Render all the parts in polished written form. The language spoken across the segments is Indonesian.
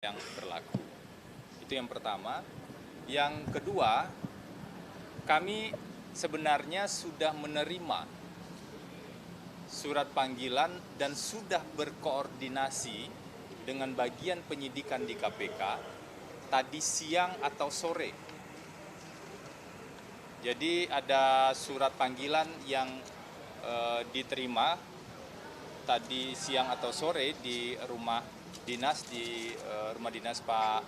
yang berlaku. Itu yang pertama. Yang kedua, kami sebenarnya sudah menerima surat panggilan dan sudah berkoordinasi dengan bagian penyidikan di KPK tadi siang atau sore. Jadi ada surat panggilan yang diterima tadi siang atau sore di rumah dinas Pak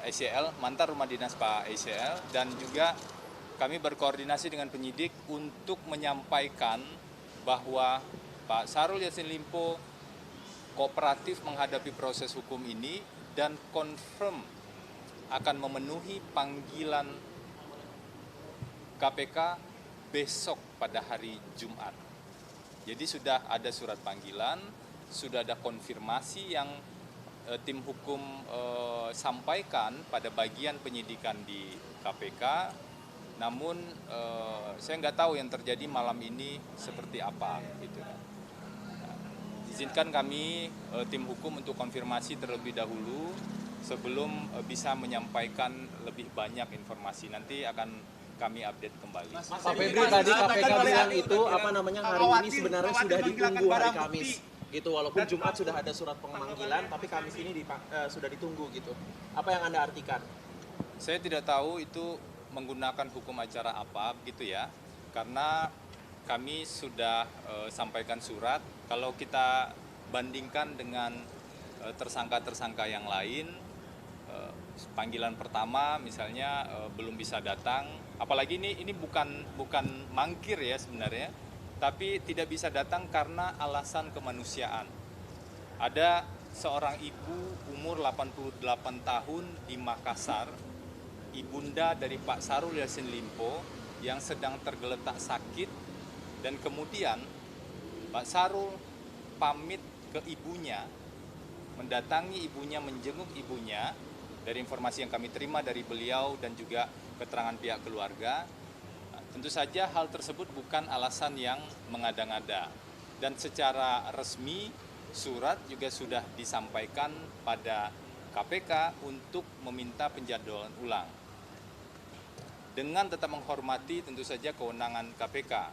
ECL, mantan rumah dinas Pak ECL, dan juga kami berkoordinasi dengan penyidik untuk menyampaikan bahwa Pak Syahrul Yassin Limpo kooperatif menghadapi proses hukum ini dan confirm akan memenuhi panggilan KPK besok pada hari Jumat. Jadi sudah ada surat panggilan, sudah ada konfirmasi yang tim hukum sampaikan pada bagian penyidikan di KPK. Namun saya nggak tahu yang terjadi malam ini seperti apa, gitu. Izinkan kami tim hukum untuk konfirmasi terlebih dahulu sebelum bisa menyampaikan lebih banyak informasi. Nanti akan kami update kembali. Pak Febri, tadi KPK bilang itu hari ini sebenarnya sudah ditunggu hari Kamis gitu, walaupun Jumat sudah ada surat pemanggilan, tapi Kamis ini sudah ditunggu gitu. Apa yang Anda artikan? Saya tidak tahu itu menggunakan hukum acara apa gitu ya, karena kami sudah sampaikan surat. Kalau kita bandingkan dengan tersangka-tersangka yang lain, panggilan pertama misalnya belum bisa datang, apalagi ini bukan mangkir ya sebenarnya, tapi tidak bisa datang karena alasan kemanusiaan. Ada seorang ibu umur 88 tahun di Makassar, ibunda dari Pak Syahrul Yassin Limpo yang sedang tergeletak sakit, dan kemudian Pak Syahrul pamit ke ibunya, mendatangi ibunya, menjenguk ibunya. Dari informasi yang kami terima dari beliau dan juga keterangan pihak keluarga, tentu saja hal tersebut bukan alasan yang mengada-ngada. Dan secara resmi surat juga sudah disampaikan pada KPK untuk meminta penjadwalan ulang. Dengan tetap menghormati tentu saja kewenangan KPK.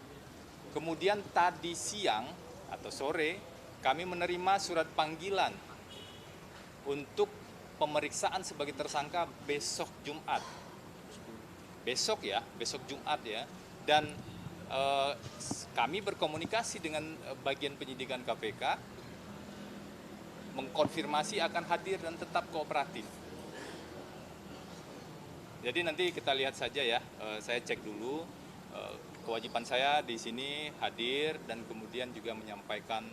Kemudian tadi siang atau sore kami menerima surat panggilan untuk pemeriksaan sebagai tersangka besok Jumat. Besok Jumat ya. Dan kami berkomunikasi dengan bagian penyidikan KPK, mengkonfirmasi akan hadir dan tetap kooperatif. Jadi nanti kita lihat saja ya, saya cek dulu. Kewajiban saya di sini hadir dan kemudian juga menyampaikan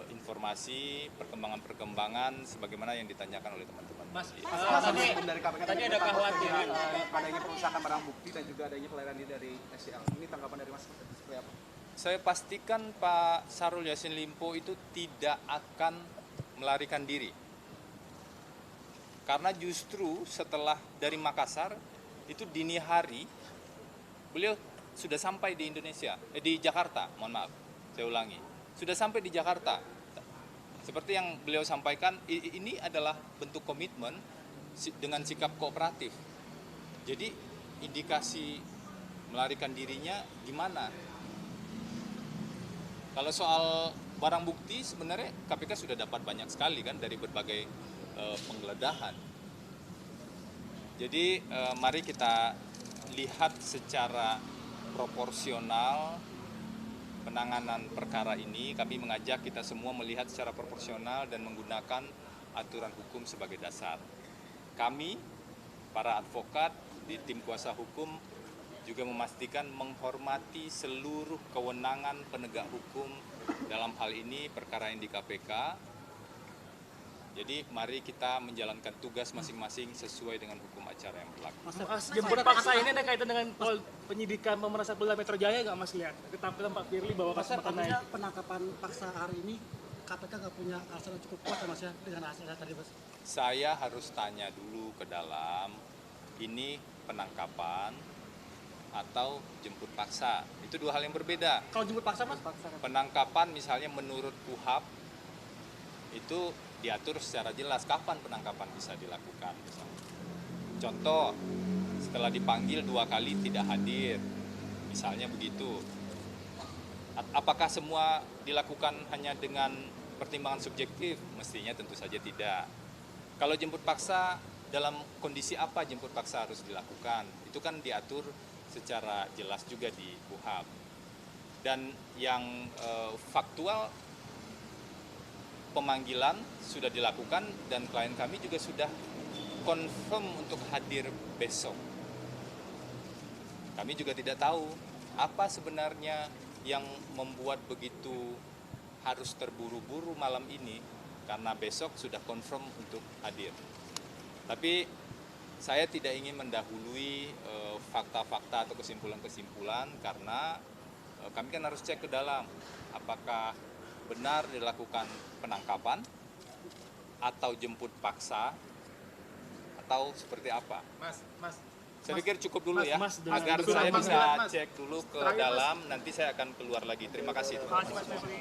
informasi perkembangan-perkembangan sebagaimana yang ditanyakan oleh teman-teman. Mas, dari KPK tadi ada kekhawatiran adanya perusahaan barang bukti dan juga adanya pelayanan dari SCL. Ini tanggapan dari Mas seperti apa? Saya pastikan Pak Syahrul Yassin Limpo itu tidak akan melarikan diri. Karena justru setelah dari Makassar itu dini hari beliau sudah sampai di di Jakarta, mohon maaf, saya ulangi. Sudah sampai di Jakarta. Seperti yang beliau sampaikan, ini adalah bentuk komitmen dengan sikap kooperatif. Jadi indikasi melarikan dirinya gimana? Kalau soal barang bukti sebenarnya KPK sudah dapat banyak sekali kan dari berbagai penggeledahan. Jadi mari kita lihat secara proporsional penanganan perkara ini. Kami mengajak kita semua melihat secara proporsional dan menggunakan aturan hukum sebagai dasar. Kami, para advokat di tim kuasa hukum, juga memastikan menghormati seluruh kewenangan penegak hukum dalam hal ini perkara yang di KPK. Jadi mari kita menjalankan tugas masing-masing sesuai dengan hukum acara yang berlaku. Mas, jemput paksa ini ada kaitan dengan penyidikan pemeriksaan Polda Metro Jaya nggak Mas lihat? Ketakutan Pak Firly bahwa kasus artinya penangkapan paksa hari ini KPK nggak punya alasan yang cukup kuat ya Mas ya dengan hasil tadi Mas? Saya harus tanya dulu ke dalam, ini penangkapan atau jemput paksa? Itu dua hal yang berbeda. Kalau jemput paksa Mas? Penangkapan misalnya menurut KUHAP itu diatur secara jelas kapan penangkapan bisa dilakukan. Misalnya. Contoh, setelah dipanggil 2 kali tidak hadir, misalnya begitu. Apakah semua dilakukan hanya dengan pertimbangan subjektif? Mestinya tentu saja tidak. Kalau jemput paksa, dalam kondisi apa jemput paksa harus dilakukan? Itu kan diatur secara jelas juga di KUHP. Dan yang faktual, pemanggilan sudah dilakukan dan klien kami juga sudah confirm untuk hadir besok. Kami juga tidak tahu apa sebenarnya yang membuat begitu harus terburu-buru malam ini, karena besok sudah confirm untuk hadir. Tapi saya tidak ingin mendahului fakta-fakta atau kesimpulan-kesimpulan, karena kami kan harus cek ke dalam apakah benar dilakukan penangkapan atau jemput paksa atau seperti apa. Saya pikir cukup dulu ya, agar saya bisa cek dulu ke dalam, nanti saya akan keluar lagi. Terima kasih. Mas Mevri.